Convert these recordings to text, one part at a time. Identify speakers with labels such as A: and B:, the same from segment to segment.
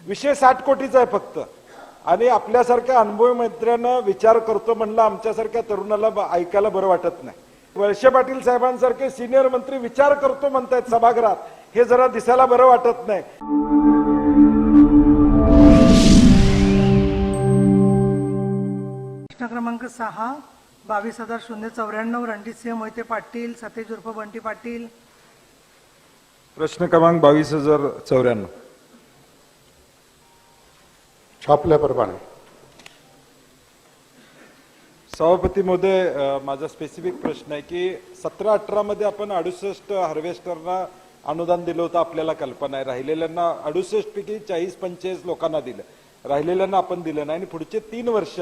A: विषय 60 कोटीचा आहे फक्त. आणि आपल्यासारख्या अनुभवी मंत्र्यांना विचार करतो म्हणलं आमच्यासारख्या तरुणाला ऐकायला बरं वाटत नाही. वळसे पाटील साहेबांसारखे सिनियर मंत्री विचार करतो म्हणतायत सभागृहात, हे जरा दिसायला बरं वाटत नाही.
B: प्रश्न क्रमांक 6 22,094 रणजितसिंह मोहिते पाटील सतेज उर्फ बंटी पाटील.
A: प्रश्न क्रमांक 22,094.
C: छापल्याप्रमाणे
A: सभापती महोदय, माझा स्पेसिफिक प्रश्न आहे की 17-18 मध्ये आपण 68 हार्वेस्टरना अनुदान दिलं होतं, आपल्याला कल्पना आहे. राहिलेल्यांना 68 पैकी 40-45 लोकांना दिलं, राहिलेल्यांना आपण दिलं नाही. आणि पुढचे 3 वर्ष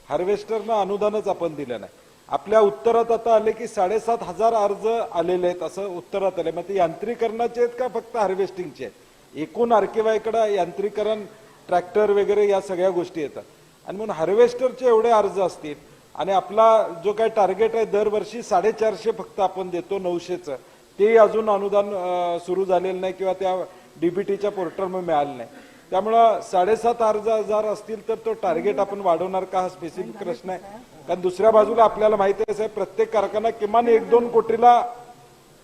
A: हार्वेस्टरना अनुदानच आपण दिलं नाही. आपल्या उत्तरात आता आले की 7,500 अर्ज आलेले आहेत असं उत्तरात आले. मग ते यांत्रिकरणाचे आहेत का फक्त हार्वेस्टिंगचे आहेत? एकूण आरकेवायकडे यांत्रिकरण, ट्रॅक्टर वगैरे या सगळ्या गोष्टी येतात. आणि म्हणून हार्वेस्टरचे एवढे अर्ज असतील आणि आपला जो काय टार्गेट आहे दरवर्षी 450 फक्त आपण देतो 900चं, ते अजून अनुदान सुरू झालेलं नाही किंवा त्या डीबीटीच्या पोर्टलमध्ये मिळालं नाही. त्यामुळं 7,500 असतील तर तो टार्गेट आपण वाढवणार का, हा स्पेसिफिक प्रश्न आहे. कारण दुसऱ्या बाजूला आपल्याला माहिती आहे साहेब, प्रत्येक कारखाना किमान 1-2 कोटीला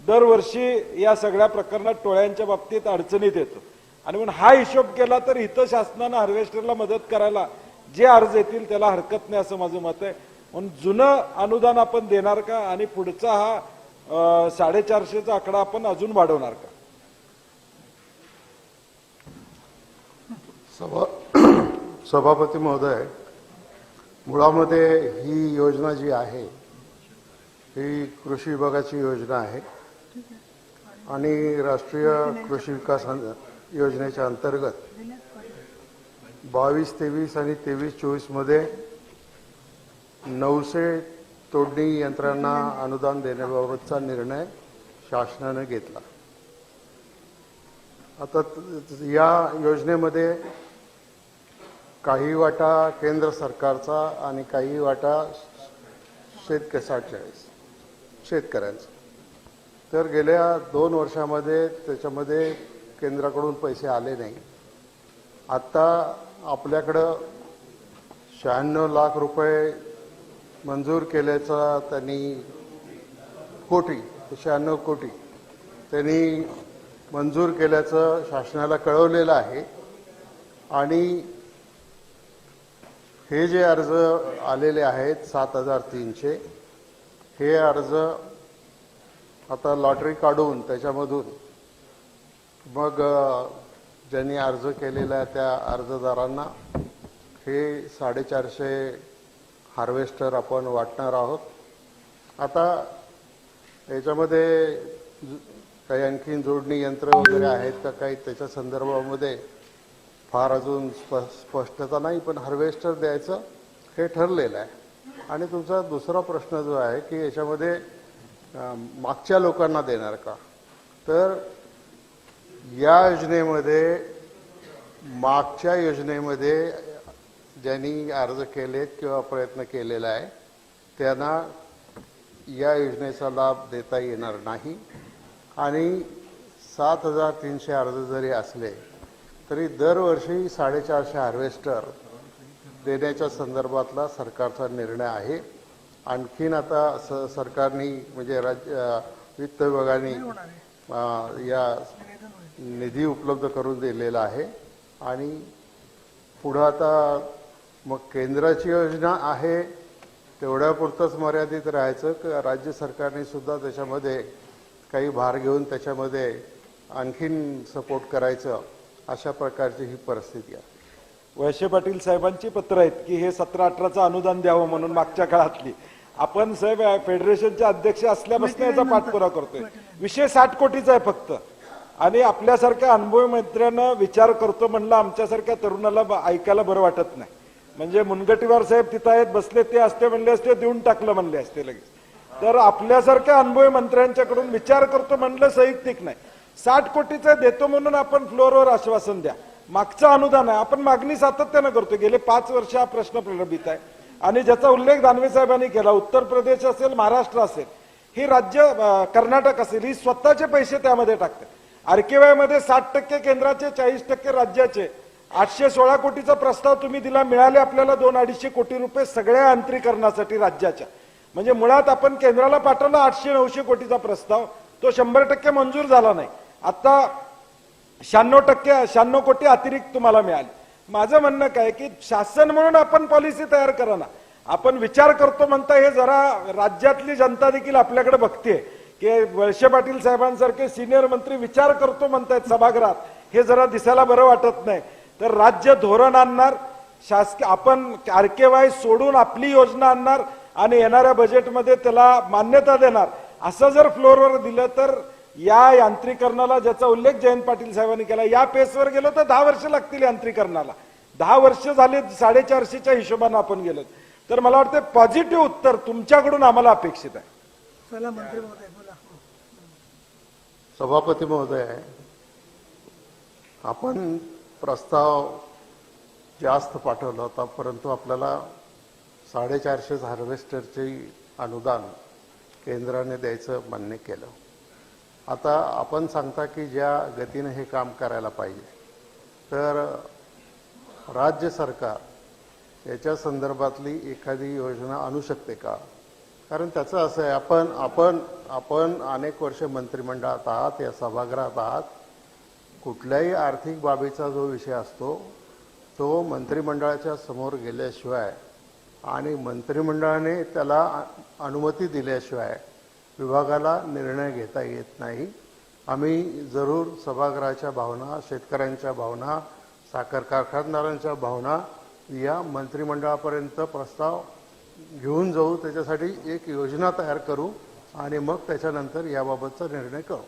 A: दरवर्षी या सगळ्या प्रकरणात टोळ्यांच्या बाबतीत अडचणीत येतो. आणि म्हणून हा हिशोब केला तर इथं शासनानं हार्वेस्टरला मदत करायला जे अर्ज येतील त्याला हरकत नाही असं माझं मत आहे. म्हणून जुनं अनुदान आपण देणार का आणि पुढचा हा 450चा आकडा आपण अजून वाढवणार का?
C: सभापती महोदय, मुळामध्ये ही योजना जी आहे ही कृषी विभागाची योजना आहे आणि राष्ट्रीय कृषी विकास योजनेच्या अंतर्गत 22-23 आणि 23-24 मध्ये 900 तोडणी यंत्रांना अनुदान देण्याबाबतचा निर्णय शासनाने घेतला. आता या योजनेमध्ये काही वाटा केंद्र सरकारचा आणि काही वाटा शेतकऱ्यांचा. तर गेल्या 2 वर्षामध्ये त्याच्यामध्ये केंद्राकडून पैसे आले नाही. आता आपल्याकडं 96 लाख रुपये मंजूर केल्याचा त्यांनी 96 कोटी त्यांनी मंजूर केल्याचं शासनाला कळवलेलं आहे. आणि हे जे अर्ज आलेले आहेत 7,300, हे अर्ज आता लॉटरी काढून त्याच्यामधून मग ज्यांनी अर्ज केलेला आहे त्या अर्जदारांना हे 450 हार्वेस्टर आपण वाटणार आहोत. आता याच्यामध्ये काही आणखीन जोडणी यंत्र वगैरे आहेत का काही त्याच्या संदर्भामध्ये फार अजून स्पष्टता नाही, पण हार्वेस्टर द्यायचं हे ठरलेलं आहे. आणि तुमचा दुसरा प्रश्न जो आहे की याच्यामध्ये मागच्या लोकांना देणार का, तर या योजनेमध्ये मागच्या योजनेमध्ये ज्यांनी अर्ज केलेत किंवा प्रयत्न केलेला आहे त्यांना या योजनेचा लाभ देता येणार नाही. आणि 7,300 अर्ज जरी असले तरी दरवर्षी 450 हार्वेस्टर देण्याच्या संदर्भातला सरकारचा निर्णय आहे. आणखीन आता सरकारने म्हणजे राज्य वित्त विभागाने या निधी उपलब्ध करून दिलेला आहे. आणि पुढं आता मग केंद्राची योजना आहे तेवढ्यापुरतंच मर्यादित राहायचं, राज्य सरकारने सुद्धा त्याच्यामध्ये काही भार घेऊन त्याच्यामध्ये आणखीन सपोर्ट करायचं, अशा प्रकारची ही परिस्थिती आहे.
A: वळसे पाटील साहेबांची पत्र आहेत की हे 17-18चं अनुदान द्यावं म्हणून मागच्या काळातली. आपण साहेब फेडरेशनचे अध्यक्ष असल्यापासून याचा पाठपुरावा करतोय. विषय 60 कोटीचा आहे फक्त. आणि आपल्यासारख्या अनुभवी मंत्र्यांना विचार करतो म्हणलं आमच्यासारख्या तरुणाला ऐकायला बरं वाटत नाही. म्हणजे मुनगंटीवार साहेब तिथं आहेत बसले, ते असते म्हणले असते देऊन टाकलं म्हणले असते लगेच. तर आपल्यासारख्या अनुभवी मंत्र्यांच्याकडून विचार करतो म्हणलं साहित्यिक नाही. 60 कोटीचं देतो म्हणून आपण फ्लोअरवर आश्वासन द्या. मागचं अनुदान आहे, आपण मागणी सातत्यानं करतो. गेले 5 वर्ष हा प्रश्न प्रलंबित आहे. आणि ज्याचा उल्लेख दानवे साहेबांनी केला, उत्तर प्रदेश असेल, महाराष्ट्र असेल, ही राज्य, कर्नाटक असेल, ही स्वतःचे पैसे त्यामध्ये टाकतात. आरकेवाय मध्ये 60% केंद्राचे, 40% राज्याचे. 816 कोटीचा प्रस्ताव तुम्ही दिला, मिळाले आपल्याला 200-250 कोटी रुपये सगळ्या यांत्रिकरणासाठी राज्याच्या. म्हणजे मुळात आपण केंद्राला पाठवला 800-900 कोटीचा प्रस्ताव, तो 100% मंजूर झाला नाही. आता 96 कोटी अतिरिक्त तुम्हाला मिळाले. माझं म्हणणं काय की शासन म्हणून आपण पॉलिसी तयार करा ना. आपण विचार करतो म्हणता, हे जरा राज्यातली जनता देखील आपल्याकडे बघते की वळसे पाटील साहेबांसारखे सिनियर मंत्री विचार करतो म्हणतायत सभागृहात, हे जरा दिसायला बरं वाटत नाही. तर राज्य धोरण आणणार, शासकीय आपण RKY सोडून आपली योजना आणणार आणि येणाऱ्या बजेटमध्ये त्याला मान्यता देणार, असं जर फ्लोअरवर दिलं तर या यांत्रिकरणाला, ज्याचा उल्लेख जयंत पाटील साहेबांनी केला, या पेसवर गेलो तर 10 वर्ष लागतील यांत्रिकरणाला. 10 वर्ष झाले 450च्या हिशोबाने आपण गेलो. तर मला वाटतं पॉझिटिव्ह उत्तर तुमच्याकडून आम्हाला अपेक्षित आहे.
B: चला मंत्री महोदय बोला.
C: सभापती महोदय, आपण प्रस्ताव जास्त पाठवला होता, परंतु आपल्याला 450 हार्वेस्टरचे अनुदान केंद्राने द्यायचं मान्य केलं. आता आपण सांगता की ज्या गतीने हे काम करायला पाहिजे, तर राज्य सरकार याच्या संदर्भातली एखादी योजना आणू शकते का? कारण त्याचं असं आहे, आपण अनेक वर्ष मंत्रिमंडळात आहात, या सभागृहात आहात. कुठल्याही आर्थिक बाबीचा जो विषय असतो तो मंत्रिमंडळाच्या समोर गेल्याशिवाय आणि मंत्रिमंडळाने त्याला अनुमती दिल्याशिवाय विभागाला निर्णय घेता येत नाही. आम्ही जरूर सभागृहाच्या भावना, शेतकऱ्यांच्या भावना, साखर कारखानदारांच्या भावना या मंत्रिमंडळापर्यंत प्रस्ताव घेऊन जाऊ, त्याच्यासाठी एक योजना तयार करू आणि मग त्याच्यानंतर याबाबतचा निर्णय करू.